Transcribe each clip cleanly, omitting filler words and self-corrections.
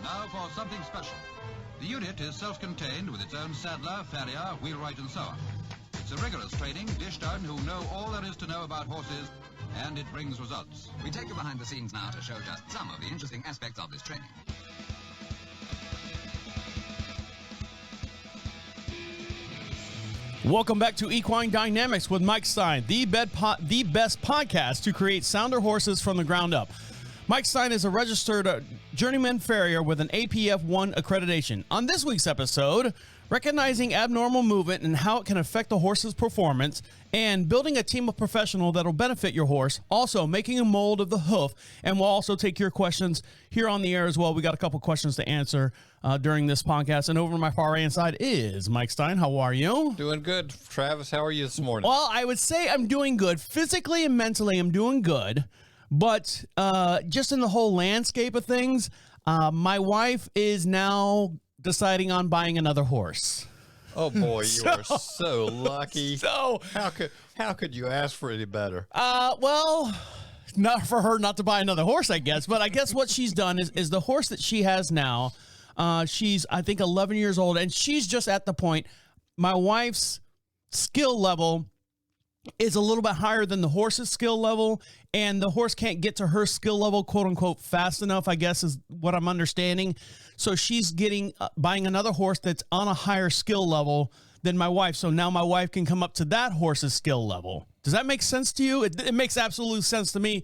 Now for something special. The unit is self-contained with its own saddler, farrier, wheelwright and so on. It's a rigorous training dished out who know all there is to know about horses, and it brings results. We take you behind the scenes now to show just some of the interesting aspects of this training. Welcome back to Equine Dynamics with Mike Stine, the best podcast to create sounder horses from the ground up. Mike Stine is a registered journeyman farrier with an APF1 accreditation. On this week's episode, recognizing abnormal movement and how it can affect the horse's performance, and building a team of professionals that will benefit your horse, also making a mold of the hoof, and we'll also take your questions here on the air as well. We got a couple questions to answer during this podcast, and over on my far right side is Mike Stine. How are you? Doing good. Travis, how are you this morning? Well, I would say I'm doing good. Physically and mentally, I'm doing good. But just in the whole landscape of things, my wife is now deciding on buying another horse. Oh boy, you are so lucky. So how could you ask for any better? Well, not for her not to buy another horse, I guess. But I guess what she's done is the horse that she has now. She's, I think, 11 years old, and she's just at the point. My wife's skill level is a little bit higher than the horse's skill level, and the horse can't get to her skill level, quote unquote, fast enough, I guess is what I'm understanding. So she's buying another horse that's on a higher skill level than my wife. So now my wife can come up to that horse's skill level. Does that make sense to you? It makes absolute sense to me,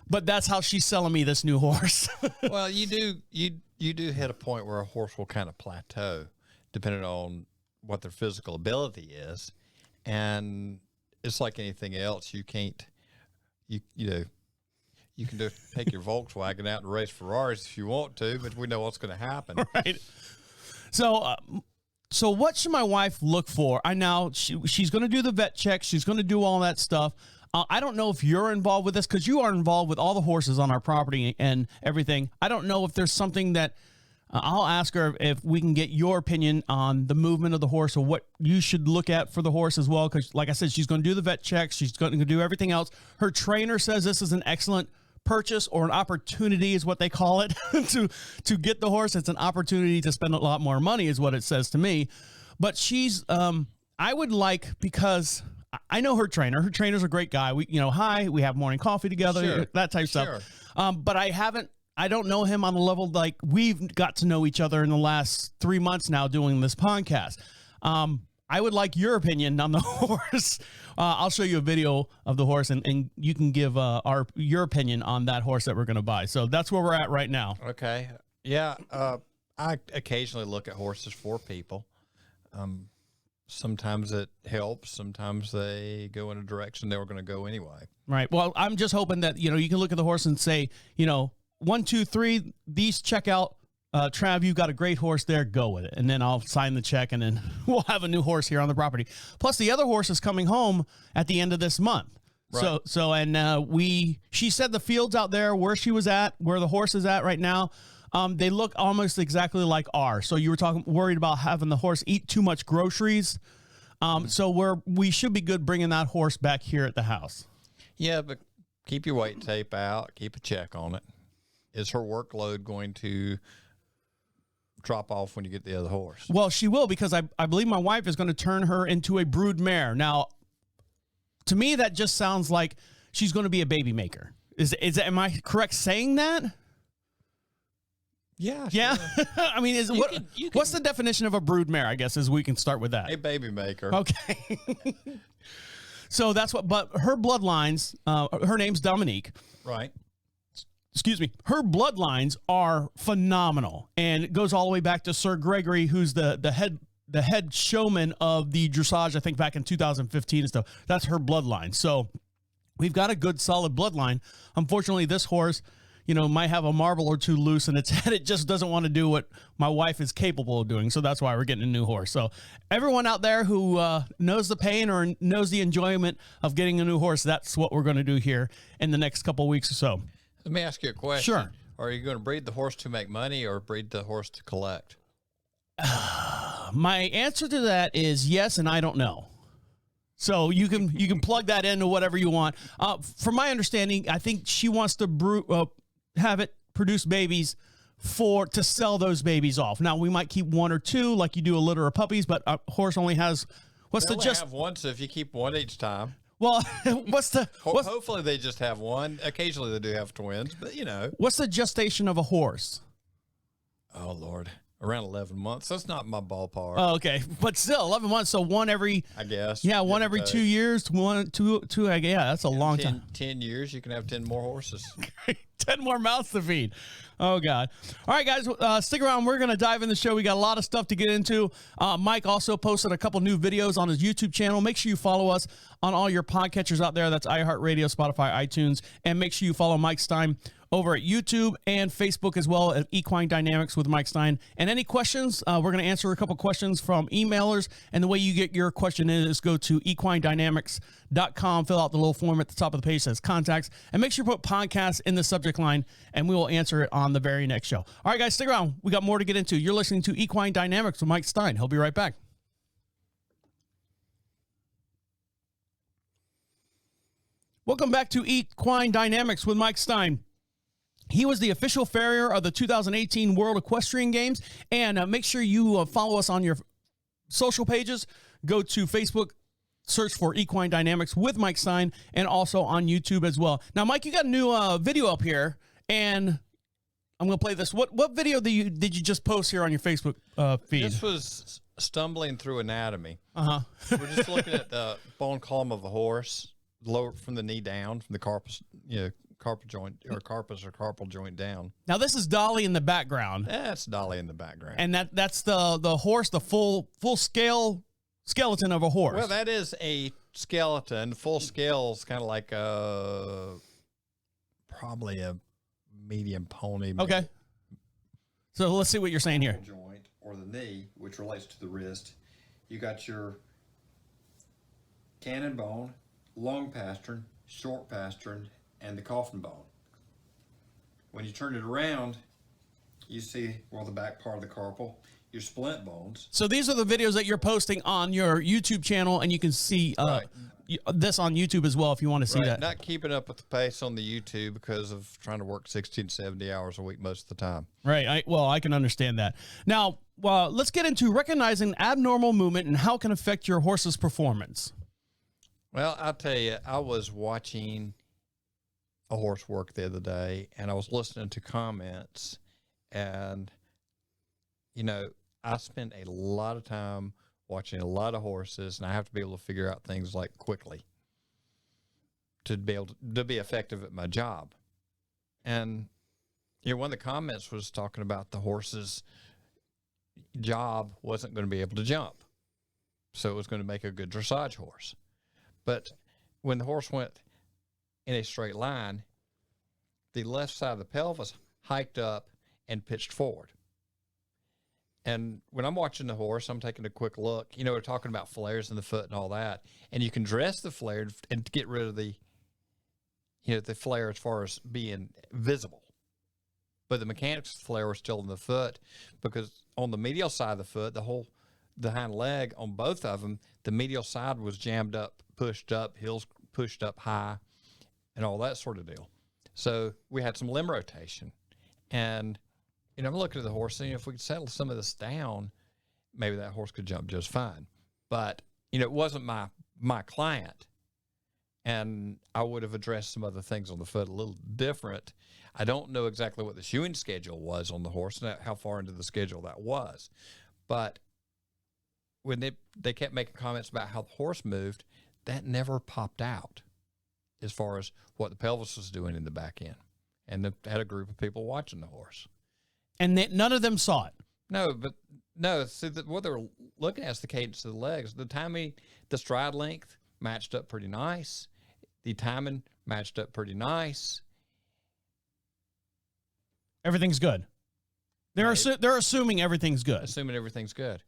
but that's how she's selling me this new horse. Well, you do hit a point where a horse will kind of plateau depending on what their physical ability is. And it's like anything else. You can't, you can just take your Volkswagen out and race Ferraris if you want to, but we know what's going to happen. Right. So what should my wife look for? I know she's going to do the vet check. She's going to do all that stuff. I don't know if you're involved with this because you are involved with all the horses on our property and everything. I don't know if there's something that I'll ask her if we can get your opinion on the movement of the horse or what you should look at for the horse as well. Because like I said, she's going to do the vet checks. She's going to do everything else. Her trainer says this is an excellent purchase or an opportunity is what they call it to get the horse. It's an opportunity to spend a lot more money is what it says to me. But she's, I would like, because I know her trainer. Her trainer's a great guy. We have morning coffee together, Sure. that type of stuff. But I don't know him on the level like we've got to know each other in the last 3 months now doing this podcast. I would like your opinion on the horse. I'll show you a video of the horse and you can give your opinion on that horse that we're going to buy. So that's where we're at right now. Okay. Yeah. I occasionally look at horses for people. Sometimes it helps. Sometimes they go in a direction they were going to go anyway. Right. Well, I'm just hoping that, you can look at the horse and say, 1, 2, 3, these check out. Trav, you've got a great horse there. Go with it. And then I'll sign the check and then we'll have a new horse here on the property. Plus the other horse is coming home at the end of this month. Right. She said the fields out there where she was at, where the horse is at right now, they look almost exactly like ours. So you were worried about having the horse eat too much groceries. So we should be good bringing that horse back here at the house. Yeah, but keep your weight tape out. Keep a check on it. Is her workload going to drop off when you get the other horse? Well, she will, because I believe my wife is going to turn her into a brood mare. Now, to me, that just sounds like she's going to be a baby maker. Am I correct saying that? Yeah. Sure. Yeah. I mean, what's the definition of a brood mare? I guess we can start with that. A baby maker. Okay. So that's but her bloodlines, her name's Dominique. Right. Excuse me. Her bloodlines are phenomenal, and it goes all the way back to Sir Gregory, who's the head showman of the dressage, I think back in 2015 and stuff. That's her bloodline. So we've got a good solid bloodline. Unfortunately, this horse, might have a marble or two loose in its head. It just doesn't want to do what my wife is capable of doing. So that's why we're getting a new horse. So everyone out there who knows the pain or knows the enjoyment of getting a new horse, that's what we're going to do here in the next couple of weeks or so. Let me ask you a question. Sure. Are you going to breed the horse to make money or breed the horse to collect? My answer to that is yes, and I don't know. So you can plug that into whatever you want. From my understanding, I think she wants to have it produce babies to sell those babies off. Now we might keep one or two, like you do a litter of puppies, but a horse only has have one, so if you keep one each time. Well, hopefully they just have one. Occasionally they do have twins, but what's the gestation of a horse? Oh Lord, around 11 months. That's not my ballpark. Oh, okay, but still 11 months. So one every, I guess. Yeah, one every 2 years. Two. Yeah, that's a long time. 10 years, you can have 10 more horses. 10 more mouths to feed. Oh, God. All right, guys, stick around. We're going to dive in the show. We got a lot of stuff to get into. Mike also posted a couple new videos on his YouTube channel. Make sure you follow us on all your podcatchers out there. That's iHeartRadio, Spotify, iTunes. And make sure you follow Mike Stine over at YouTube and Facebook as well at Equine Dynamics with Mike Stine. And any questions, we're going to answer a couple questions from emailers. And the way you get your question in is go to equinedynamics.com, fill out the little form at the top of the page that says contacts, and make sure you put podcast in the subject line, and we will answer it on the very next show. All right, guys, stick around. We got more to get into. You're listening to Equine Dynamics with Mike Stine. He'll be right back. Welcome back to Equine Dynamics with Mike Stine. He was the official farrier of the 2018 World Equestrian Games. And make sure you follow us on your social pages. Go to Facebook, search for Equine Dynamics with Mike Stine, and also on YouTube as well. Now, Mike, you got a new video up here, and I'm going to play this. What video did you just post here on your Facebook feed? This was stumbling through anatomy. Uh-huh. We're just looking at the bone column of a horse, lower from the knee down, from the carpus, carpal joint or carpal joint down. Now this is Dolly in the background. That's Dolly in the background. And that's the horse, the full scale skeleton of a horse. Well, that is a skeleton. Full scale is kind of like probably a medium pony. Maybe. Okay. So let's see what you're saying here. Joint or the knee, which relates to the wrist. You got your cannon bone, long pastern, short pastern, and the coffin bone. When you turn it around, you see, well, the back part of the carpal, your splint bones. So these are the videos that you're posting on your YouTube channel, and you can see this on YouTube as well if you want to see that. Not keeping up with the pace on the YouTube because of trying to work 60 to 70 hours a week most of the time. Right. I can understand that. Now, let's get into recognizing abnormal movement and how it can affect your horse's performance. Well, I'll tell you, I was watching a horse work the other day, and I was listening to comments, and I spend a lot of time watching a lot of horses, and I have to be able to figure out things like quickly to be able to be effective at my job. And one of the comments was talking about the horse's job wasn't going to be able to jump, so it was going to make a good dressage horse. But when the horse went in a straight line, the left side of the pelvis hiked up and pitched forward. And when I'm watching the horse, I'm taking a quick look. We're talking about flares in the foot and all that. And you can dress the flare and get rid of the flare as far as being visible. But the mechanics of the flare were still in the foot, because on the medial side of the foot, the hind leg on both of them, the medial side was jammed up, pushed up, heels pushed up high, and all that sort of deal. So we had some limb rotation. And, I'm looking at the horse, and if we could settle some of this down, maybe that horse could jump just fine. But, it wasn't my client, and I would have addressed some other things on the foot a little different. I don't know exactly what the shoeing schedule was on the horse and how far into the schedule that was. But when they kept making comments about how the horse moved, that never popped out as far as what the pelvis was doing in the back end. And they had a group of people watching the horse. And none of them saw it. No. See, what they were looking at is the cadence of the legs. The timing, the stride length matched up pretty nice. The timing matched up pretty nice. Everything's good. They're assuming everything's good. Assuming everything's good.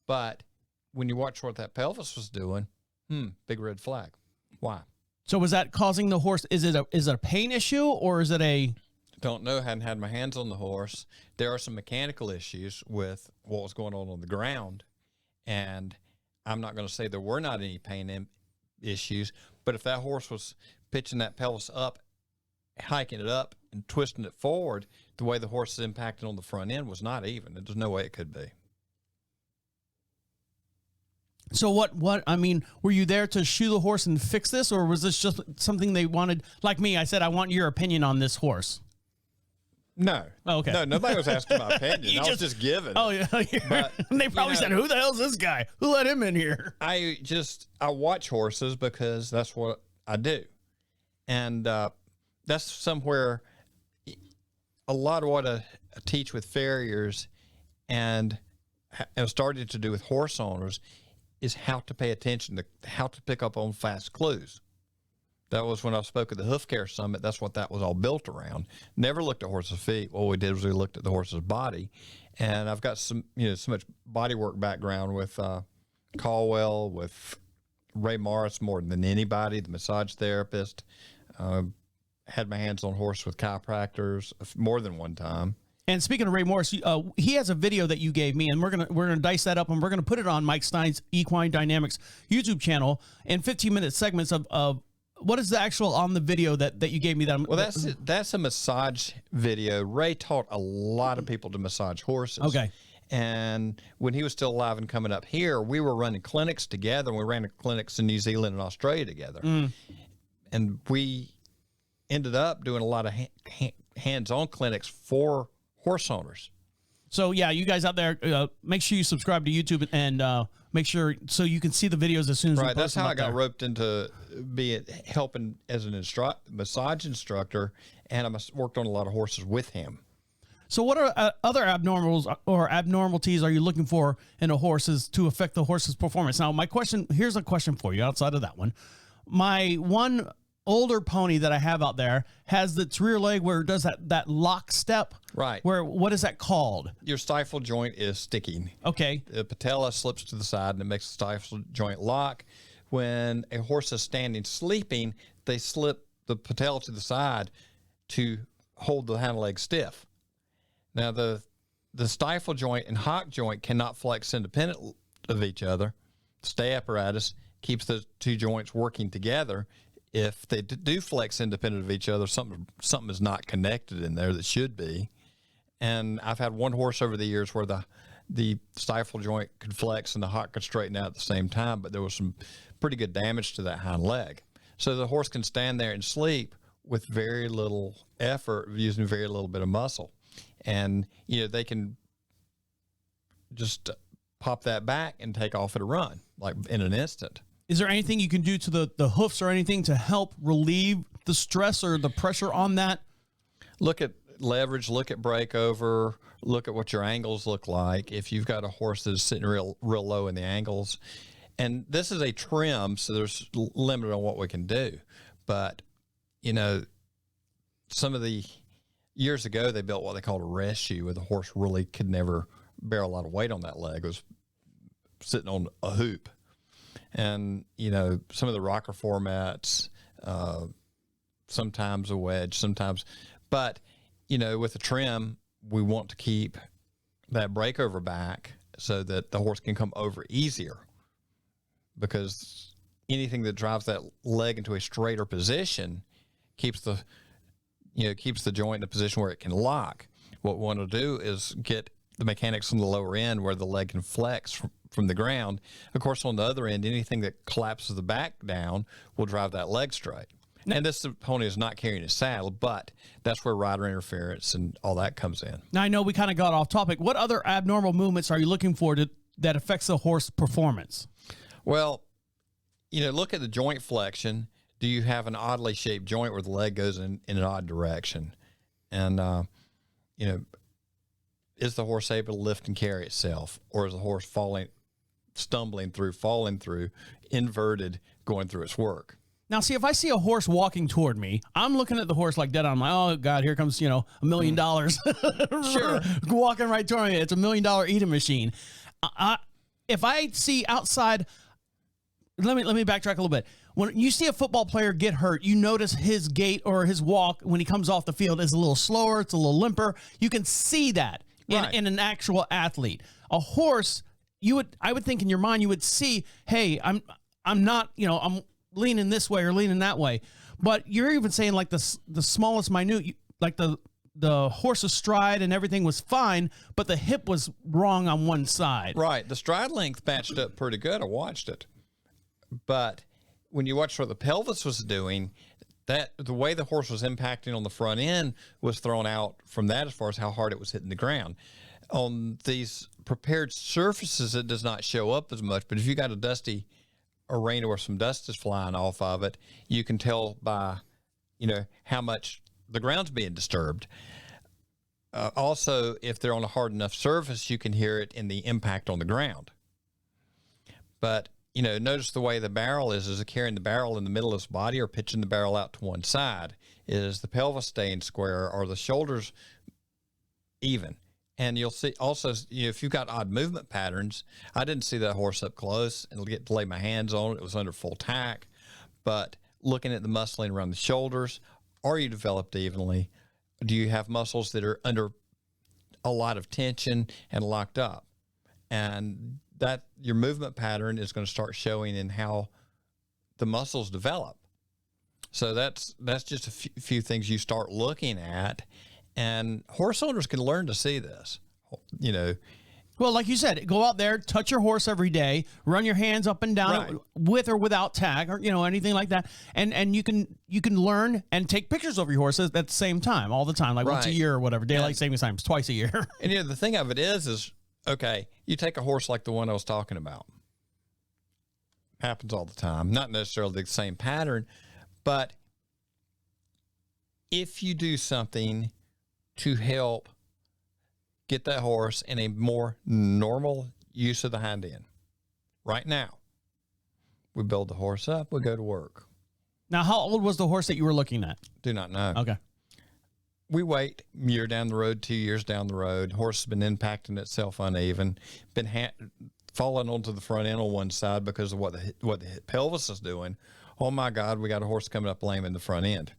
But when you watch what that pelvis was doing, big red flag. Why? So was that causing the horse? Is it a pain issue, or is it a? Don't know. Hadn't had my hands on the horse. There are some mechanical issues with what was going on the ground, and I'm not going to say there were not any pain issues. But if that horse was pitching that pelvis up, hiking it up, and twisting it forward, the way the horse is impacted on the front end was not even. There's no way it could be. So what, I mean, were you there to shoe the horse and fix this, or was this just something they wanted? Like me, I said, I want your opinion on this horse. No. Oh, okay. No, nobody was asking my opinion. I was just giving. Oh, yeah. But, they probably said, who the hell's this guy? Who let him in here? I watch horses because that's what I do. And that's somewhere a lot of what I teach with farriers and have started to do with horse owners is how to pay attention to how to pick up on fast clues. That was when I spoke at the Hoof Care Summit. That's what that was all built around. Never looked at horses' feet. What we did was we looked at the horse's body. And I've got so much body work background with Caldwell, with Ray Morris more than anybody, the massage therapist. Had my hands on horse with chiropractors more than one time. And speaking of Ray Morris, he has a video that you gave me, and we're gonna dice that up, and we're gonna put it on Mike Stine's Equine Dynamics YouTube channel in 15-minute segments of what is the actual on the video that you gave me. Well, that's a massage video. Ray taught a lot of people to massage horses. Okay. And when he was still alive and coming up here, we were running clinics together. And we ran clinics in New Zealand and Australia together. And we ended up doing a lot of hands-on clinics for horse owners. So yeah, you guys out there, make sure you subscribe to YouTube and make sure so you can see the videos as soon as we post That's how them I got there. roped into helping as an massage instructor, and I worked on a lot of horses with him. So what are other abnormalities are you looking for in a horse's to affect the horse's performance? Now, here's a question for you outside of that one. My one older pony that I have out there has its rear leg where it does that lock step. Right. What is that called? Your stifle joint is sticking. Okay. The patella slips to the side and it makes the stifle joint lock. When a horse is standing sleeping, they slip the patella to the side to hold the hind leg stiff. Now, the stifle joint and hock joint cannot flex independent of each other. The stay apparatus keeps the two joints working together. If they do flex independent of each other, something is not connected in there that should be. And I've had one horse over the years where the stifle joint could flex and the hock could straighten out at the same time, but there was some pretty good damage to that hind leg. So the horse can stand there and sleep with very little effort, using very little bit of muscle. And, they can just pop that back and take off at a run, like in an instant. Is there anything you can do to the hoofs or anything to help relieve the stress or the pressure on that? Look at leverage, look at breakover, look at what your angles look like. If you've got a horse that is sitting real low in the angles, and this is a trim, so there's limit on what we can do. But, some of the years ago, they built what they called a rest shoe, where the horse really could never bear a lot of weight on that leg. It was sitting on a hoop. And, some of the rocker formats, sometimes a wedge, sometimes. But, with the trim, we want to keep that breakover back so that the horse can come over easier. Because anything that drives that leg into a straighter position keeps the joint in a position where it can lock. What we want to do is get the mechanics from the lower end where the leg can flex from the ground. Of course, on the other end, anything that collapses the back down will drive that leg straight. And this pony is not carrying a saddle, but that's where rider interference and all that comes in. Now, I know we kind of got off topic. What other abnormal movements are you looking for that affects the horse performance? Well, look at the joint flexion. Do you have an oddly shaped joint where the leg goes in an odd direction? And, is the horse able to lift and carry itself? Or is the horse falling through, inverted, going through its work? Now, see, if I see a horse walking toward me, I'm looking at the horse like dead on. I'm like, oh, God, here comes, $1 million. Sure. Walking right toward me. It's $1 million eating machine. If I see outside, let me backtrack a little bit. When you see a football player get hurt, you notice his gait or his walk when he comes off the field is a little slower. It's a little limper. You can see that in an actual athlete. A horse, I would think in your mind, you would see, hey, I'm not, I'm leaning this way or leaning that way. But you're even saying like the smallest minute, like the the horse's stride and everything was fine, but the hip was wrong on one side. Right. The stride length matched up pretty good. I watched it. But when you watch what the pelvis was doing, that the way the horse was impacting on the front end was thrown out from that as far as how hard it was hitting the ground. On these prepared surfaces, it does not show up as much. But if you got a dusty arena where some dust is flying off of it, you can tell by, how much the ground's being disturbed. Also, if they're on a hard enough surface, you can hear it in the impact on the ground. But, notice the way the barrel is it carrying the barrel in the middle of his body or pitching the barrel out to one side? Is the pelvis staying square or the shoulders even? And you'll see also, if you've got odd movement patterns, I didn't see that horse up close and get to lay my hands on it. It was under full tack. But looking at the muscling around the shoulders, are you developed evenly? Do you have muscles that are under a lot of tension and locked up? And that your movement pattern is going to start showing in how the muscles develop. So that's just a few things you start looking at, and horse owners can learn to see this. Well, like you said, go out there, touch your horse every day, run your hands up and down Right. with or without tag, or anything like that, and you can learn and take pictures of your horses at the same time, all the time, like once a Right. year or whatever. Daylight savings time is twice a year. And the thing of it is okay, you take a horse like the one I was talking about. Happens all the time. Not necessarily the same pattern, but if you do something to help get that horse in a more normal use of the hind end. Right now, we build the horse up, we go to work. Now, how old was the horse that you were looking at? Do not know. Okay. We wait a year down the road, 2 years down the road. Horse has been impacting itself uneven, been falling onto the front end on one side because of what the pelvis is doing. Oh my God, we got a horse coming up lame in the front end.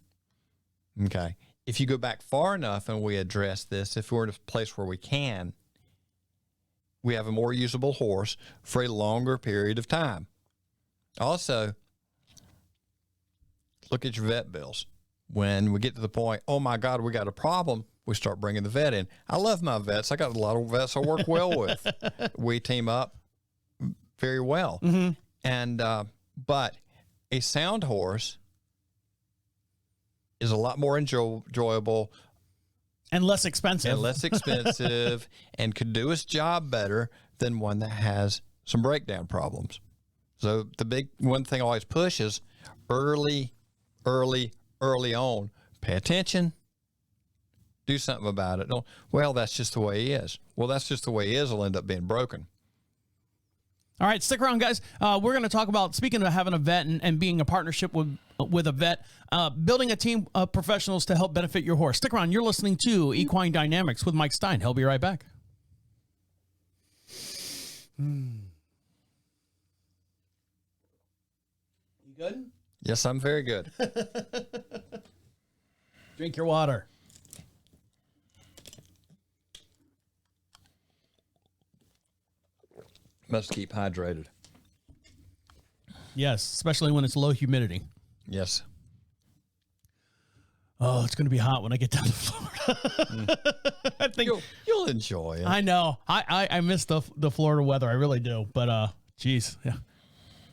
Okay. If you go back far enough and we address this, if we're in a place where we can, we have a more usable horse for a longer period of time. Also, look at your vet bills. When we get to the point, oh my God, we got a problem, we start bringing the vet in. I love my vets. I got a lot of vets I work well with. We team up very well. Mm-hmm. And, but a sound horse is a lot more enjoyable And less expensive. and could do its job better than one that has some breakdown problems. So the big one thing I always push is early on. Pay attention. Do something about it. Don't, well, that's just the way he is. Well, that's just the way he is. He'll end up being broken. All right, stick around, guys. We're going to talk about, speaking of having a vet and being a partnership with a vet, building a team of professionals to help benefit your horse. Stick around. You're listening to Equine Dynamics with Mike Stine. He'll be right back. You good? Yes, I'm very good. Drink your water. Must keep hydrated. Yes, especially when it's low humidity. Yes. Oh, it's going to be hot when I get down to Florida. I think You'll enjoy it. I know. I miss the Florida weather. I really do. But geez, yeah.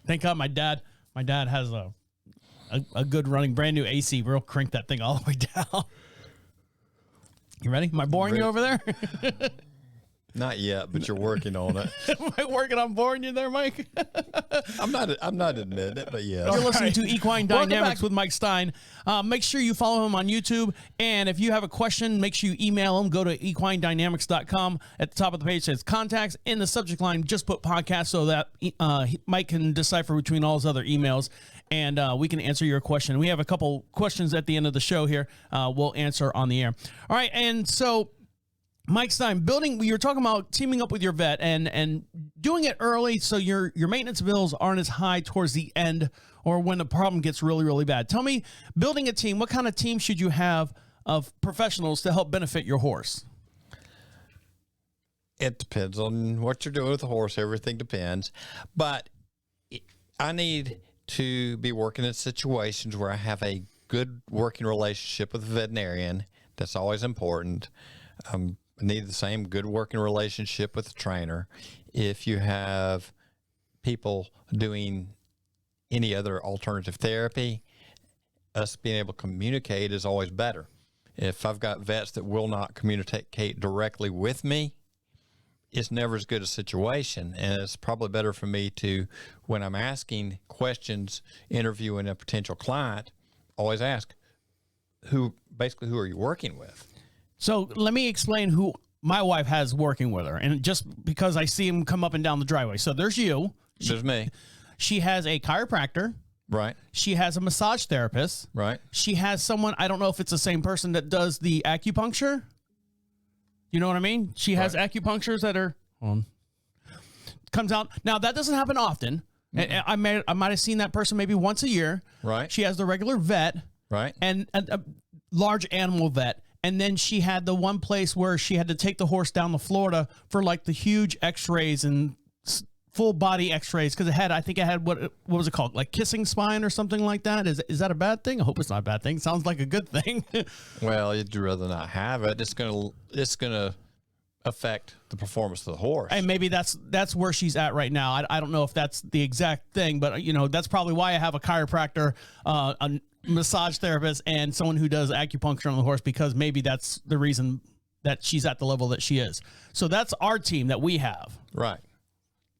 Thank God my dad has a good running brand new AC. We'll crank that thing all the way down. You ready? Am I boring you over there? Not yet, but you're working on it. Am I working on boring you there, Mike? I'm not admitting it, but yes. You're listening to Equine Welcome Dynamics back. with Mike Stine. Make sure you follow him on YouTube. And if you have a question, make sure you email him. Go to equinedynamics.com. At the top of the page says contacts. In the subject line, just put podcast so that Mike can decipher between all his other emails. And we can answer your question. We have a couple questions at the end of the show here. We'll answer on the air. All right. And so, Mike Stine, you were talking about teaming up with your vet and doing it early so your maintenance bills aren't as high towards the end or when the problem gets really, really bad. Tell me, building a team, what kind of team should you have of professionals to help benefit your horse? It depends on what you're doing with the horse. Everything depends. But I need to be working in situations where I have a good working relationship with a veterinarian That's always important. Need the same good working relationship with the trainer. If you have people doing any other alternative therapy, us being able to communicate is always better. If I've got vets that will not communicate directly with me, it's never as good a situation. And it's probably better for me to, when I'm asking questions, interviewing a potential client, always ask, who are you working with? So let me explain who my wife has working with her. And just because I see him come up and down the driveway. So there's you. There's me. She has a chiropractor. Right. She has a massage therapist. Right. She has someone, I don't know if it's the same person that does the acupuncture. You know what I mean? She has acupuncturists that are comes out. Now that doesn't happen often. I might have seen that person maybe once a year. Right. She has the regular vet. Right. And a large animal vet. And then she had the one place where she had to take the horse down to Florida for like the huge x-rays and full body x-rays. Cause I think it had, what was it called? Like kissing spine or something like that. Is that a bad thing? I hope it's not a bad thing. Sounds like a good thing. Well, you'd rather not have it. It's going to affect the performance of the horse. And maybe that's where she's at right now. I don't know if that's the exact thing, but that's probably why I have a chiropractor, a massage therapist, and someone who does acupuncture on the horse, because maybe that's the reason that she's at the level that she is. So that's our team that we have. Right.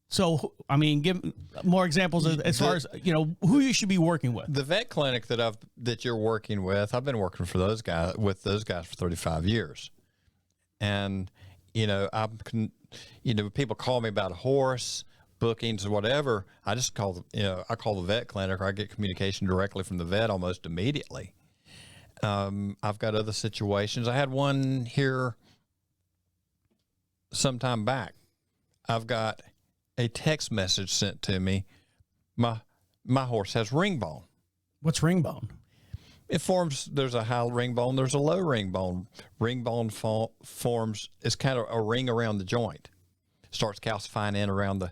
So, I mean, give more examples as far as, who you should be working with. The vet clinic that you're working with, I've been working for those guys for 35 years. And, people call me about a horse, bookings or whatever. I just call the vet clinic, or I get communication directly from the vet almost immediately. I've got other situations. I had one here sometime back. I've got a text message sent to me. My horse has ring bone. What's ring bone? It forms, there's a high ring bone, there's a low ring bone. Ring bone forms, it's kind of a ring around the joint. Starts calcifying in around the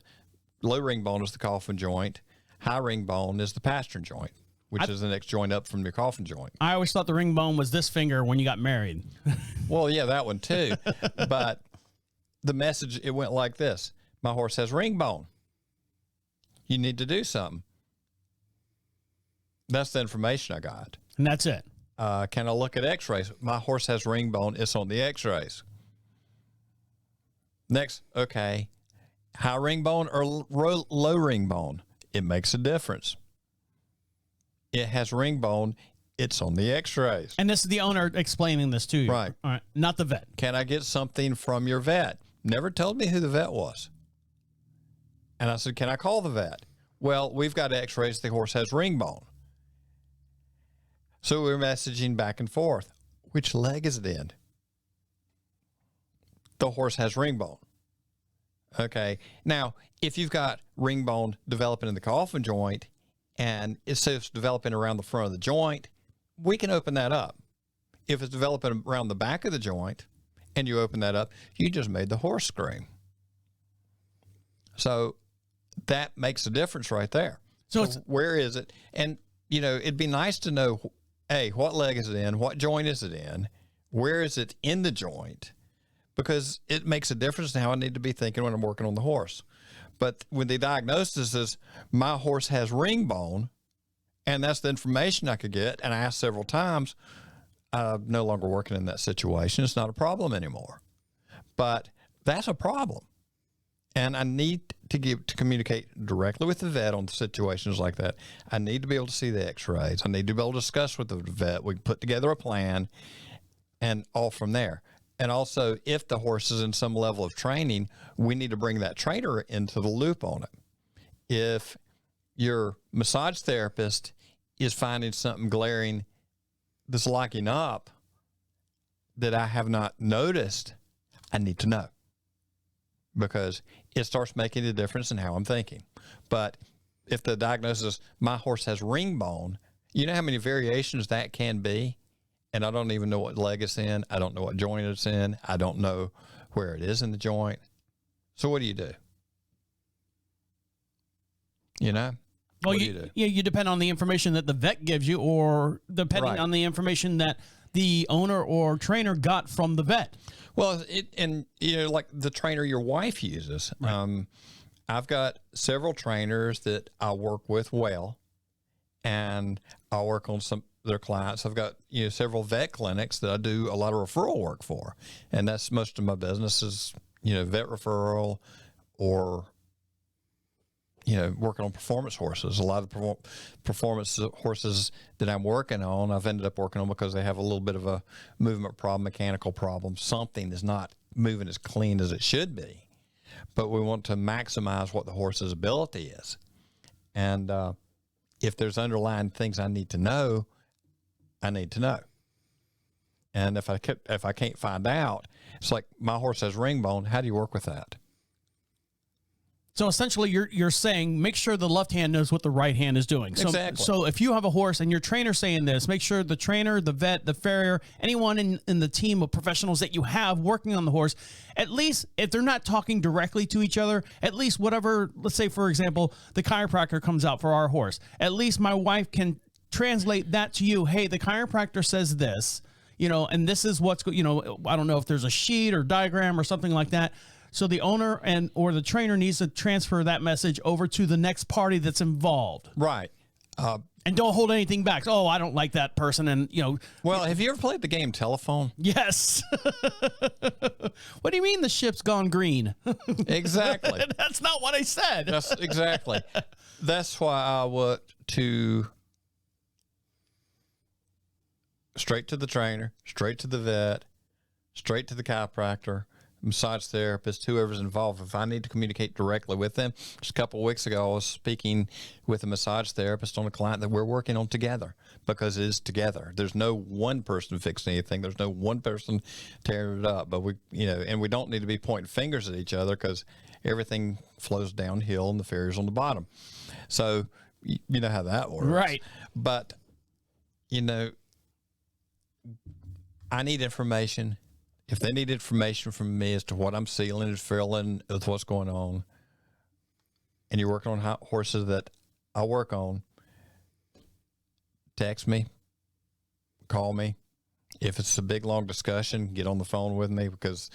low ring bone is the coffin joint. High ring bone is the pastern joint, which is the next joint up from your coffin joint. I always thought the ring bone was this finger when you got married. Well, yeah, that one too. But the message, it went like this. My horse has ring bone. You need to do something. That's the information I got. And that's it. Can I look at x-rays? My horse has ring bone. It's on the x-rays. Next, okay. High ring bone or low ring bone? It makes a difference. It has ring bone. It's on the x-rays. And this is the owner explaining this to you. Right. All right. Not the vet. Can I get something from your vet? Never told me who the vet was. And I said, can I call the vet? Well, we've got x-rays. The horse has ring bone. So we're messaging back and forth. Which leg is it in? The horse has ring bone. Okay. Now, if you've got ring bone developing in the coffin joint and it's developing around the front of the joint, we can open that up. If it's developing around the back of the joint and you open that up, you just made the horse scream. So that makes a difference right there. So where is it? And, it'd be nice to know, A, what leg is it in? What joint is it in? Where is it in the joint? Because it makes a difference in how I need to be thinking when I'm working on the horse. But when the diagnosis is my horse has ring bone, and that's the information I could get, and I asked several times, I'm no longer working in that situation. It's not a problem anymore. But that's a problem. And I need to communicate directly with the vet on situations like that. I need to be able to see the x-rays. I need to be able to discuss with the vet. We can put together a plan and all from there. And also, if the horse is in some level of training, we need to bring that trainer into the loop on it. If your massage therapist is finding something glaring that's locking up that I have not noticed, I need to know, because it starts making a difference in how I'm thinking. But if the diagnosis, my horse has ring bone, you know how many variations that can be? And I don't even know what leg it's in. I don't know what joint it's in. I don't know where it is in the joint. So what do you do? Well, you depend on the information that the vet gives you, or depending on the information that the owner or trainer got from the vet. Well, like the trainer your wife uses. Right. I've got several trainers that I work with well, and I work on some of their clients. I've got several vet clinics that I do a lot of referral work for, and that's most of my business is vet referral or working on performance horses. A lot of the performance horses that I'm working on, I've ended up working on because they have a little bit of a movement problem, mechanical problem. Something is not moving as clean as it should be. But we want to maximize what the horse's ability is. And if there's underlying things I need to know, I need to know. And if I can't find out, it's like my horse has ring bone. How do you work with that? So essentially, you're saying make sure the left hand knows what the right hand is doing. So, exactly. So if you have a horse and your trainer's saying this, make sure the trainer, the vet, the farrier, anyone in the team of professionals that you have working on the horse, at least if they're not talking directly to each other, at least whatever, let's say, for example, the chiropractor comes out for our horse. At least my wife can translate that to you. Hey, the chiropractor says this, and this is what's, I don't know if there's a sheet or diagram or something like that. So the owner or the trainer needs to transfer that message over to the next party that's involved. Right. And don't hold anything back. Oh, I don't like that person. And, Well, have you ever played the game telephone? Yes. What do you mean the ship's gone green? Exactly. That's not what I said. That's exactly. That's why I went to straight to the trainer, straight to the vet, straight to the chiropractor, massage therapist, whoever's involved. If I need to communicate directly with them, just a couple of weeks ago, I was speaking with a massage therapist on a client that we're working on together because it is together. There's no one person fixing anything. There's no one person tearing it up. But and we don't need to be pointing fingers at each other because everything flows downhill and the farrier's on the bottom. So you know how that works, right? But I need information. If they need information from me as to what I'm sealing and filling with what's going on, and you're working on horses that I work on, text me, call me. If it's a big, long discussion, get on the phone with me because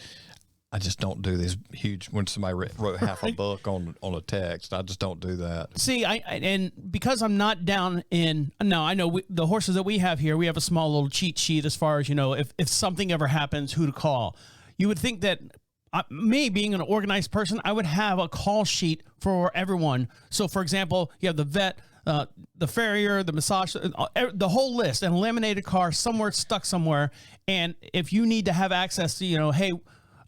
I just don't do these huge, when somebody wrote half a book on a text, I just don't do that. See, and because I'm not down in, now I know the horses that we have here, we have a small little cheat sheet as far as, if something ever happens, who to call. You would think that me being an organized person, I would have a call sheet for everyone. So for example, you have the vet, the farrier, the massage, the whole list, an laminated car somewhere stuck somewhere. And if you need to have access to, hey,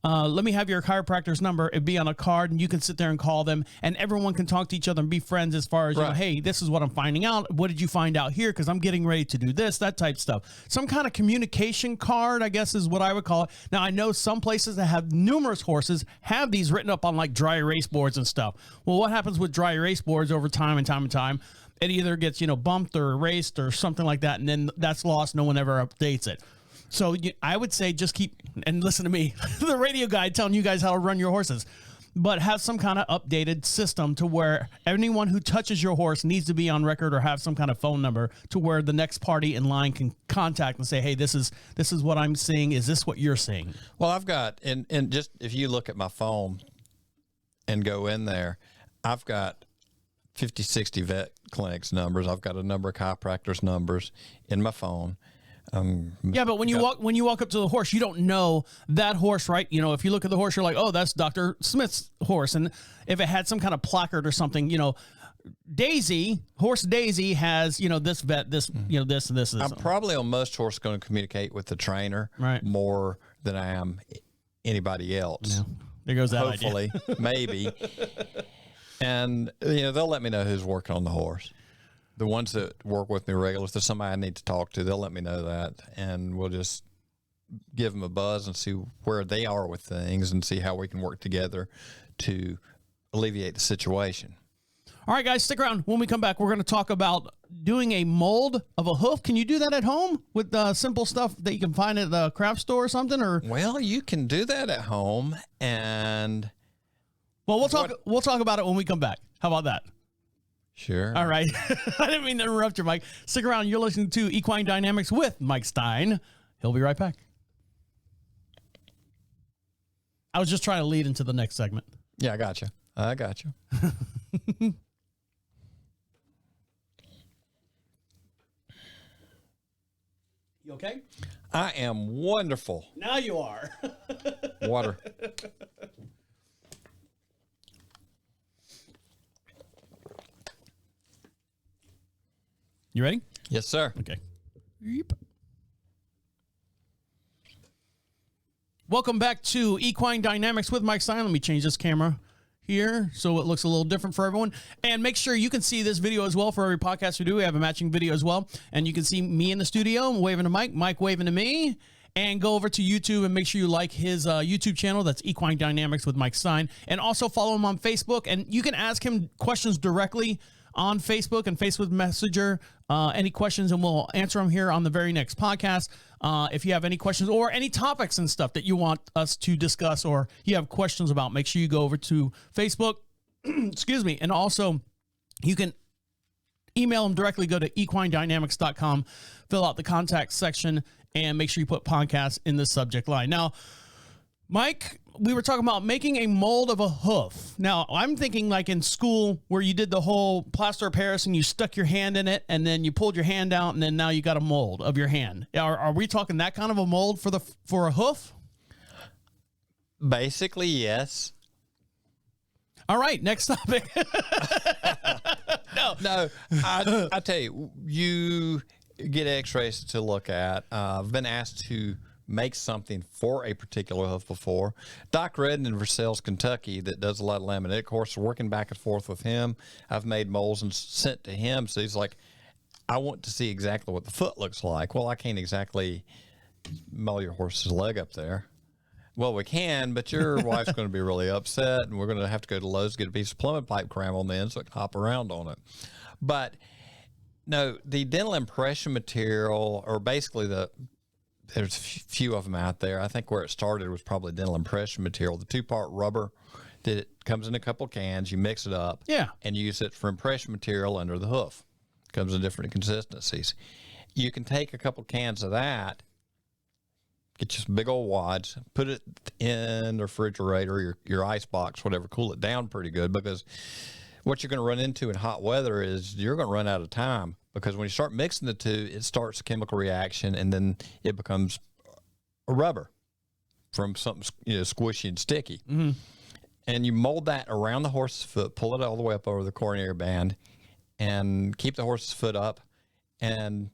let me have your chiropractor's number. It'd be on a card, and you can sit there and call them, and everyone can talk to each other and be friends as far as, right. Hey, this is what I'm finding out. What did you find out here? Because I'm getting ready to do this, that type stuff. Some kind of communication card, I guess, is what I would call it. Now, I know some places that have numerous horses have these written up on like dry erase boards and stuff. Well, what happens with dry erase boards over time and time and time? It either gets, bumped or erased or something like that, and then that's lost. No one ever updates it. So I would say just keep, and listen to me, the radio guy telling you guys how to run your horses, but have some kind of updated system to where anyone who touches your horse needs to be on record or have some kind of phone number to where the next party in line can contact and say, hey, this is what I'm seeing. Is this what you're seeing? Well, I've got, and just if you look at my phone and go in there, I've got 50, 60 vet clinics numbers. I've got a number of chiropractors numbers in my phone. Yeah, but when you walk up to the horse, you don't know that horse, right? If you look at the horse, you're like, oh, that's Dr. Smith's horse. And if it had some kind of placard or something, horse Daisy has, this vet, this, this and this. I'm probably on most horses going to communicate with the trainer right. more than I am anybody else. Yeah. There goes that hopefully, idea. maybe. And, they'll let me know who's working on the horse. The ones that work with me regularly, if there's somebody I need to talk to, they'll let me know that, and we'll just give them a buzz and see where they are with things and see how we can work together to alleviate the situation. All right, guys, stick around. When we come back, we're going to talk about doing a mold of a hoof. Can you do that at home with simple stuff that you can find at the craft store or something? Or well, you can do that at home, and we'll talk about it when we come back. How about that? Sure. All right. I didn't mean to interrupt you, Mike. Stick around. You're listening to Equine Dynamics with Mike Stine. He'll be right back. I was just trying to lead into the next segment. Yeah, I got you. You okay? I am wonderful. Now you are. Water. You ready? Yes, sir. Okay. Yep. Welcome back to Equine Dynamics with Mike Stine. Let me change this camera here so it looks a little different for everyone. And make sure you can see this video as well for every podcast we do. We have a matching video as well. And you can see me in the studio. I'm waving to Mike, Mike waving to me. And go over to YouTube and make sure you like his YouTube channel. That's Equine Dynamics with Mike Stine. And also follow him on Facebook. And you can ask him questions directly on Facebook and Facebook Messenger, any questions, and we'll answer them here on the very next podcast. If you have any questions or any topics and stuff that you want us to discuss or you have questions about, make sure you go over to Facebook. Excuse me. And also, you can email them directly. Go to equinedynamics.com, fill out the contact section, and make sure you put podcast in the subject line. Now, Mike, we were talking about making a mold of a hoof. Now, I'm thinking like in school where you did the whole Plaster of Paris and you stuck your hand in it and then you pulled your hand out and then now you got a mold of your hand. Are we talking that kind of a mold for a hoof? Basically, yes. All right, next topic. No, I tell you, you get x-rays to look at. I've been asked to make something for a particular hoof before. Doc Redden in Versailles, Kentucky, that does a lot of laminated horses, working back and forth with him. I've made molds and sent to him. So he's like, I want to see exactly what the foot looks like. Well, I can't exactly mow your horse's leg up there. Well, we can, but your wife's going to be really upset, and we're going to have to go to Lowe's to get a piece of plumbing pipe cram on the end so it can hop around on it. But no, the dental impression material, or basically there's a few of them out there. I think where it started was probably dental impression material, the 2-part rubber that it comes in a couple of cans. You mix it up, and you use it for impression material under the hoof. It comes in different consistencies. You can take a couple cans of that, get you some big old wads, put it in the refrigerator, your ice box, whatever, cool it down pretty good, because what you're going to run into in hot weather is you're going to run out of time, because when you start mixing the two, it starts a chemical reaction, and then it becomes a rubber from something squishy and sticky. Mm-hmm. And you mold that around the horse's foot, pull it all the way up over the coronary band, and keep the horse's foot up, and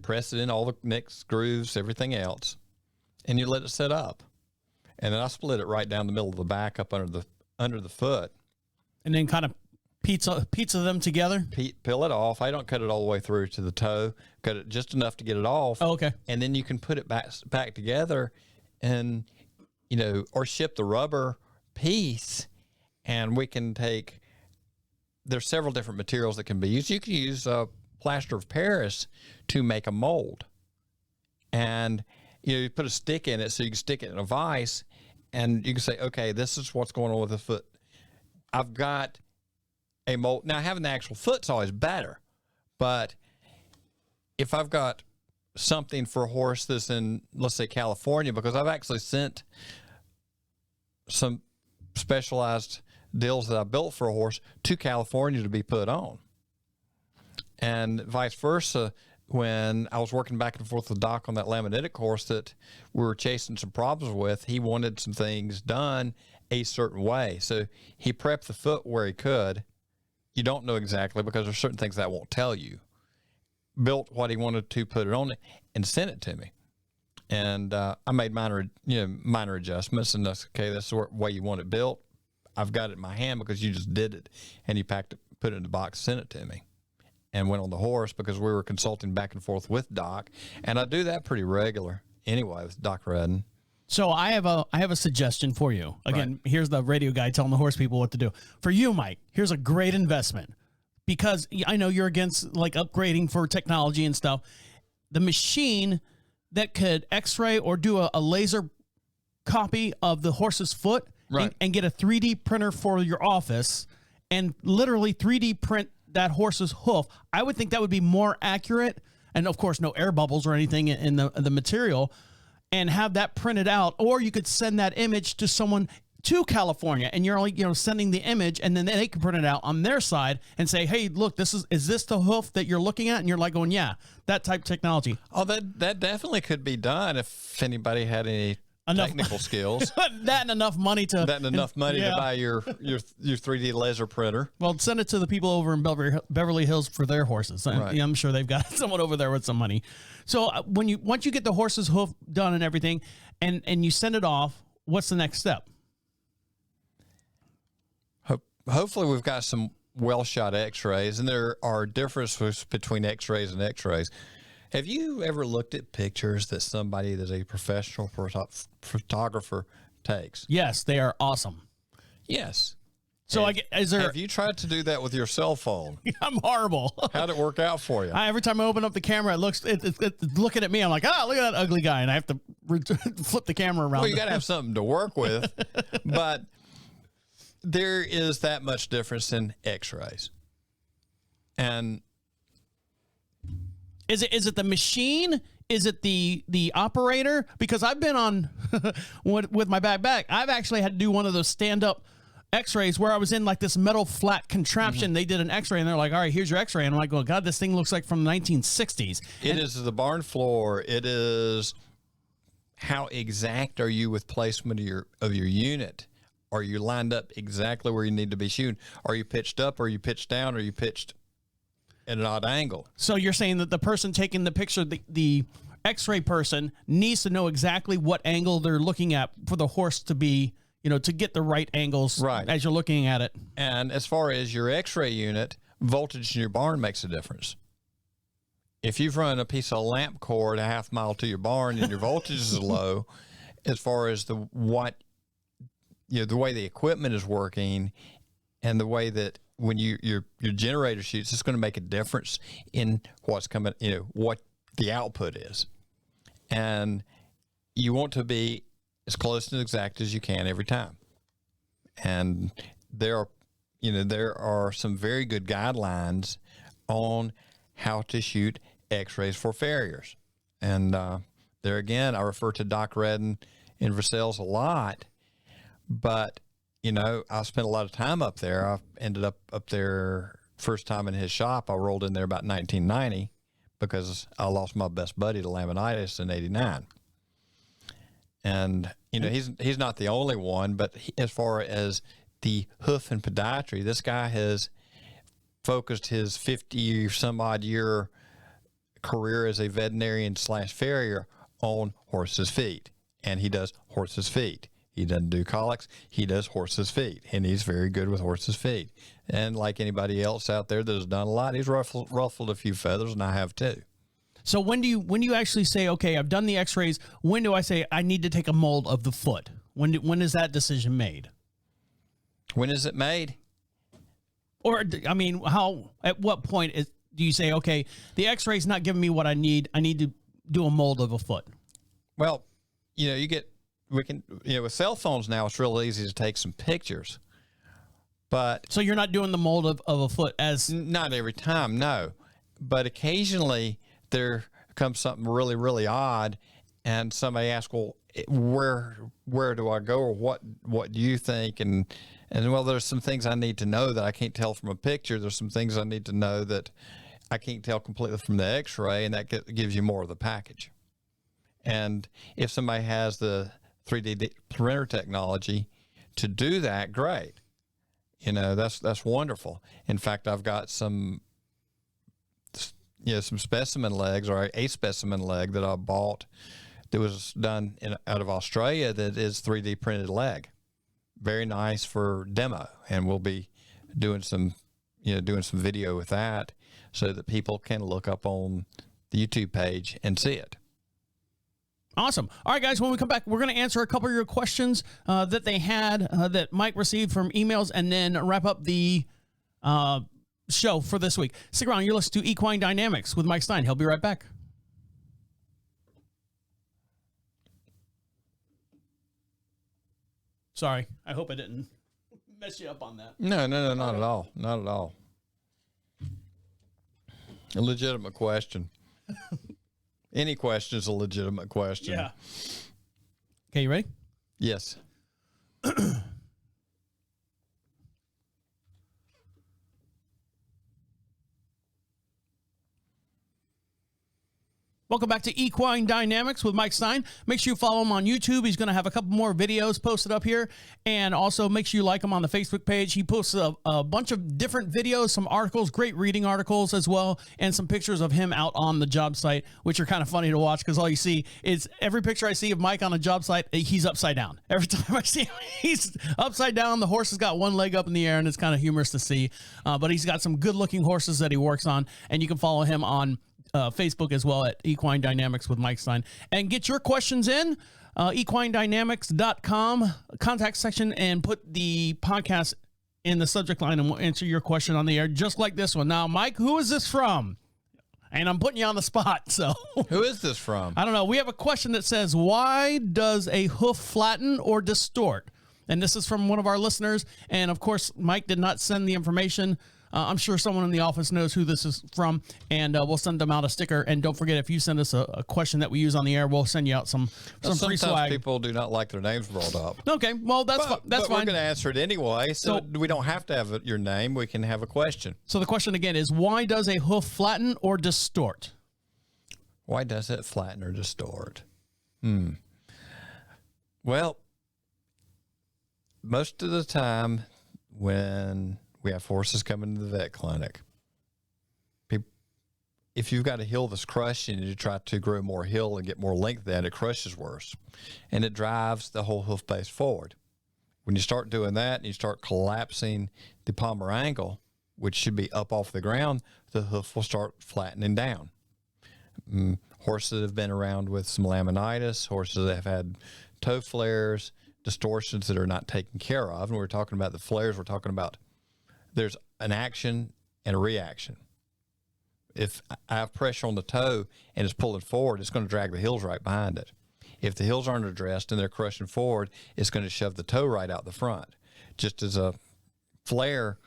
press it in all the nicks, grooves, everything else, and you let it set up. And then I split it right down the middle of the back up under the foot. And then kind of pizza them together? Peel it off. I don't cut it all the way through to the toe. Cut it just enough to get it off. Oh, okay. And then you can put it back together and, or ship the rubber piece, and we can take, there's several different materials that can be used. You can use Plaster of Paris to make a mold. And, you put a stick in it so you can stick it in a vise, and you can say, okay, this is what's going on with the foot. I've got a mold. Now, having the actual foot's always better, but if I've got something for a horse that's in, let's say, California, because I've actually sent some specialized deals that I built for a horse to California to be put on. And vice versa, when I was working back and forth with Doc on that laminitic horse that we were chasing some problems with, he wanted some things done a certain way. So he prepped the foot where he could. You don't know exactly, because there's certain things that won't tell you. Built what he wanted to, put it on it, and sent it to me. And I made minor adjustments, and that's okay. That's the way you want it built. I've got it in my hand because you just did it, and he packed it, put it in the box, sent it to me, and went on the horse, because we were consulting back and forth with Doc, and I do that pretty regular anyway with Doc Redden. So I have a suggestion for you. Again, right. Here's the radio guy telling the horse people what to do. For you, Mike, here's a great investment, because I know you're against like upgrading for technology and stuff. The machine that could x-ray or do a laser copy of the horse's foot, right, and get a 3D printer for your office and literally 3D print that horse's hoof. I would think that would be more accurate and of course no air bubbles or anything in the material, and have that printed out. Or you could send that image to someone to California, and you're only sending the image, and then they can print it out on their side and say, hey, look, is this the hoof that you're looking at? And you're like going, yeah, that type of technology. Oh, that definitely could be done if anybody had any technical skills. That and enough money to buy your 3D laser printer. Well, send it to the people over in Beverly Hills for their horses. Right. I'm sure they've got someone over there with some money. So once you get the horse's hoof done and everything, and you send it off, what's the next step? Hopefully we've got some well-shot x-rays, and there are differences between x-rays and x-rays. Have you ever looked at pictures that somebody that's a professional photographer takes? Yes, they are awesome. Yes. So have you tried to do that with your cell phone? I'm horrible. How'd it work out for you? Every time I open up the camera, it's looking at me. I'm like, look at that ugly guy, and I have to flip the camera around. Well, you got to have something to work with, but there is that much difference in x-rays. And is it the machine? Is it the operator? Because I've been on with my back. I've actually had to do one of those stand-up x-rays where I was in like this metal flat contraption. Mm-hmm. They did an x-ray, and they're like, all right, here's your x-ray. And I'm like, oh God, this thing looks like from the 1960s. It is the barn floor. It is how exact are you with placement of your unit? Are you lined up exactly where you need to be shooting? Are you pitched up? Are you pitched down? Are you pitched at an odd angle? So you're saying that the person taking the picture, the x-ray person, needs to know exactly what angle they're looking at for the horse to be, to get the right angles as you're looking at it. And as far as your x-ray unit, voltage in your barn makes a difference. If you've run a piece of lamp cord a half mile to your barn and your voltage is low, as far as the way the equipment is working and the way that when your generator shoots, it's going to make a difference in what's coming, what the output is. And you want to be as close and exact as you can every time. And there are some very good guidelines on how to shoot x-rays for farriers. And there again, I refer to Doc Redden in Versailles a lot. But, I spent a lot of time up there. I ended up there first time in his shop. I rolled in there about 1990 because I lost my best buddy to laminitis in '89. And, he's not the only one, but as far as the hoof and podiatry, this guy has focused his 50 some odd year career as a veterinarian / farrier on horses' feet. And he does horses' feet. He doesn't do colics. He does horses' feet, and he's very good with horses' feet. And like anybody else out there that has done a lot, he's ruffled a few feathers, and I have too. So when do you actually say, okay, I've done the x-rays, when do I say I need to take a mold of the foot? When is that decision made? When is it made? Or, at what point do you say, okay, the x-ray's not giving me what I need to do a mold of a foot? Well, with cell phones now, it's real easy to take some pictures. But so you're not doing the mold of a foot as... Not every time, no. But occasionally there comes something really, really odd, and somebody asks, well, where do I go, or what do you think? And well, there's some things I need to know that I can't tell from a picture. There's some things I need to know that I can't tell completely from the x-ray, and that gives you more of the package. And if somebody has the 3D printer technology to do that, great. That's wonderful. In fact, I've got some specimen legs, or a specimen leg that I bought that was done out of Australia that is 3D printed leg. Very nice for demo, and we'll be doing some video with that so that people can look up on the YouTube page and see it. Awesome. All right, guys, when we come back, we're going to answer a couple of your questions that they had that Mike received from emails, and then wrap up the show for this week. Stick around. You're listening to Equine Dynamics with Mike Stine. He'll be right back. Sorry. I hope I didn't mess you up on that. No, not at all. Not at all. A legitimate question. Any question is a legitimate question. Yeah. Okay, you ready? Yes. Welcome back to Equine Dynamics with Mike Stine. Make sure you follow him on YouTube. He's going to have a couple more videos posted up here. And also make sure you like him on the Facebook page. He posts a bunch of different videos, some articles, great reading articles as well, and some pictures of him out on the job site, which are kind of funny to watch because all you see is every picture I see of Mike on a job site, he's upside down. Every time I see him, he's upside down. The horse has got one leg up in the air, and it's kind of humorous to see. But he's got some good-looking horses that he works on, and you can follow him on Facebook as well at Equine Dynamics with Mike Stine. And get your questions in, equinedynamics.com contact section, and put the podcast in the subject line, and we'll answer your question on the air, just like this one. Now, Mike, who is this from? And I'm putting you on the spot, so. Who is this from? I don't know. We have a question that says, why does a hoof flatten or distort? And this is from one of our listeners. And, of course, Mike did not send the information. I'm sure someone in the office knows who this is from, and we'll send them out a sticker. And don't forget, if you send us a question that we use on the air, we'll send you out some free swag. Sometimes people do not like their names brought up. Okay, well, that's fine. But Fine. we're going to answer it anyway, so we don't have to have your name. We can have a question. So the question again is, why does a hoof flatten or distort? Why does it flatten or distort? Well, most of the time when we have horses coming to the vet clinic, if you've got a heel that's crushed and you try to grow more heel and get more length, then it crushes worse, and it drives the whole hoof base forward. When you start doing that and you start collapsing the palmar angle, which should be up off the ground, the hoof will start flattening down. Horses that have been around with some laminitis, horses that have had toe flares, distortions that are not taken care of. And we're talking about the flares, we're talking about there's an action and a reaction. If I have pressure on the toe and it's pulling forward, it's going to drag the heels right behind it. If the heels aren't addressed and they're crushing forward, it's going to shove the toe right out the front. Just as a flare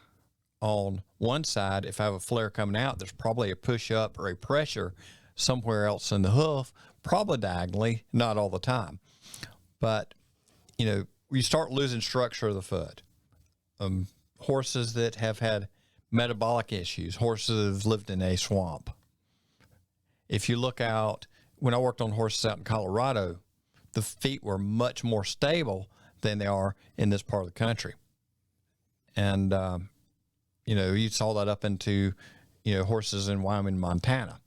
on one side, if I have a flare coming out, there's probably a push up or a pressure somewhere else in the hoof, probably diagonally, not all the time. But, you know, you start losing structure of the foot. Horses that have had metabolic issues, horses that have lived in a swamp. If you look out, when I worked on horses out in Colorado, the feet were much more stable than they are in this part of the country. And, you know, you saw that up into, you know, horses in Wyoming, Montana.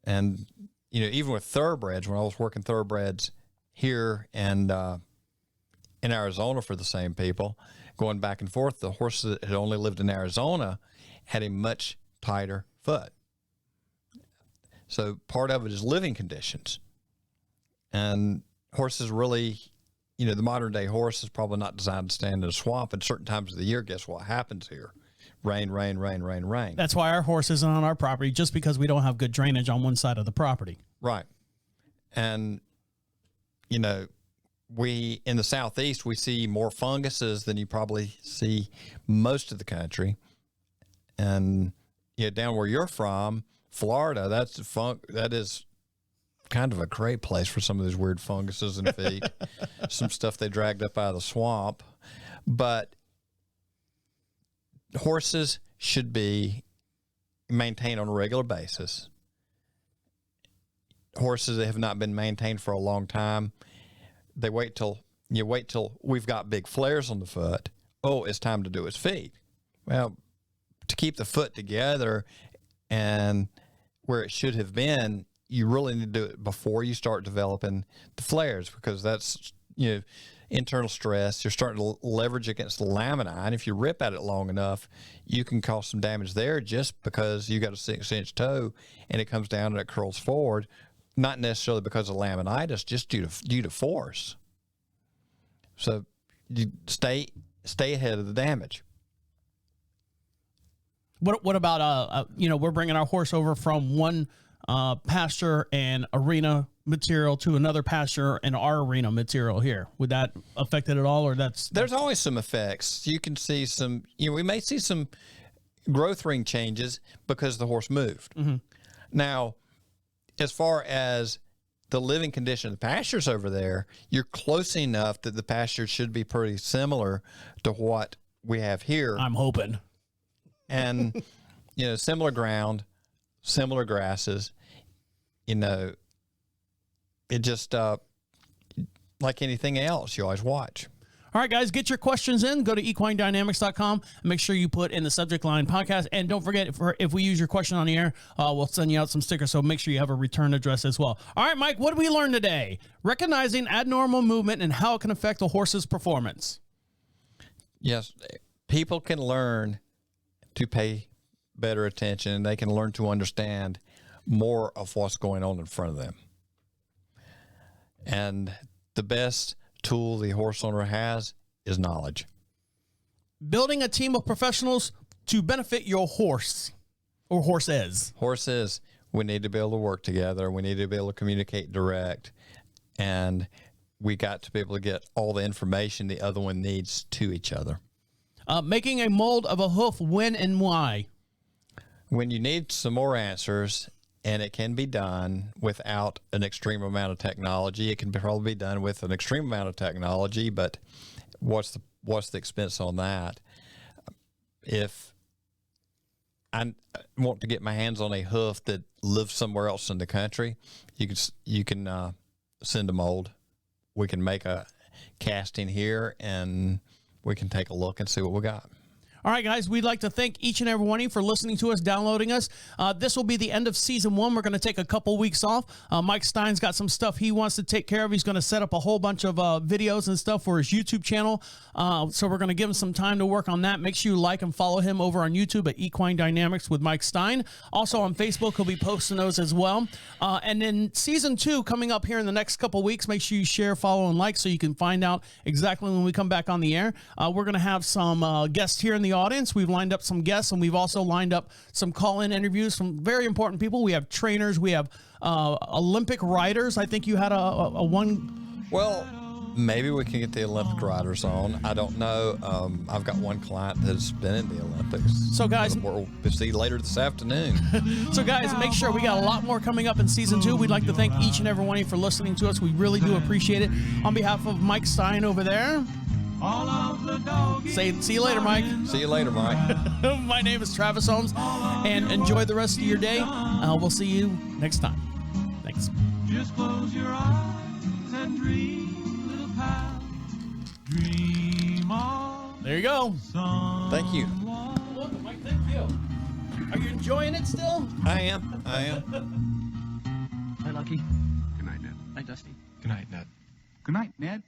And, you know, even with thoroughbreds, when I was working thoroughbreds here and in Arizona for the same people, going back and forth, the horses that had only lived in Arizona had a much tighter foot. So part of it is living conditions. And horses really, you know, the modern day horse is probably not designed to stand in a swamp. At certain times of the year, guess what happens here? Rain, rain, rain, rain, rain. That's why our horse isn't on our property, just because we don't have good drainage on one side of the property. Right. And, you know, we, in the Southeast, we see more funguses than you probably see most of the country. And, you know, down where you're from, Florida, that is kind of a great place for some of these weird funguses in feet. Some stuff they dragged up out of the swamp. But horses should be maintained on a regular basis. Horses that have not been maintained for a long time, they wait till we've got big flares on the foot. Oh, it's time to do his feet. Well, to keep the foot together and where it should have been, you really need to do it before you start developing the flares, because that's, you know, internal stress. You're starting to leverage against the lamina, and if you rip at it long enough, you can cause some damage there just because you got a 6-inch toe and it comes down and it curls forward. Not necessarily because of laminitis, just due to force. So you stay ahead of the damage. What about you know, we're bringing our horse over from one pasture and arena material to another pasture and our arena material here? Would that affect it at all, or there's always some effects? You can see some. You know, we may see some growth ring changes because the horse moved. Mm-hmm. Now, as far as the living condition of the pastures over there, you're close enough that the pastures should be pretty similar to what we have here. I'm hoping. And, similar ground, similar grasses, it just, like anything else, you always watch. All right, guys, get your questions in. Go to equinedynamics.com and make sure you put in the subject line podcast. And don't forget, if we use your question on the air, we'll send you out some stickers. So make sure you have a return address as well. All right, Mike, what did we learn today? Recognizing abnormal movement and how it can affect a horse's performance. Yes, people can learn to pay better attention. They can learn to understand more of what's going on in front of them. And the best tool the horse owner has is knowledge. Building a team of professionals to benefit your horse or horses. Horses, we need to be able to work together. We need to be able to communicate direct. And we got to be able to get all the information the other one needs to each other. Making a mold of a hoof, when and why? When you need some more answers, and it can be done without an extreme amount of technology. It can probably be done with an extreme amount of technology, but what's the expense on that? If I want to get my hands on a hoof that lives somewhere else in the country, you can send a mold. We can make a casting here, and we can take a look and see what we got. All right, guys, we'd like to thank each and every one of you for listening to us, downloading us. This will be the end of season 1. We're going to take a couple weeks off. Mike Stine's got some stuff he wants to take care of. He's going to set up a whole bunch of videos and stuff for his YouTube channel. So we're going to give him some time to work on that. Make sure you like and follow him over on YouTube at Equine Dynamics with Mike Stine. Also on Facebook, he'll be posting those as well. And then season 2 coming up here in the next couple weeks. Make sure you share, follow, and like so you can find out exactly when we come back on the air. We're going to have some guests here in the audience. We've lined up some guests, and we've also lined up some call-in interviews from very important people. We have trainers. We have Olympic riders. I think you had a one. Well, maybe we can get the Olympic riders on. I don't know. I've got one client that's been in the Olympics. So, guys, we'll see later this afternoon. So, guys, make sure we got a lot more coming up in season 2. We'd like to thank each and every one of you for listening to us. We really do appreciate it. On behalf of Mike Stine over there, see you later, Mike. See you later, Mike. My name is Travis Holmes, and enjoy the rest of your day. We'll see you next time. Thanks. Just close your eyes and dream, little pal. Dream on. There you go. Thank you. Welcome, Mike. Thank you. Are you enjoying it still? I am. Hi, Lucky. Good night, Ned. Night, Dusty. Good night, Ned. Good night, Ned.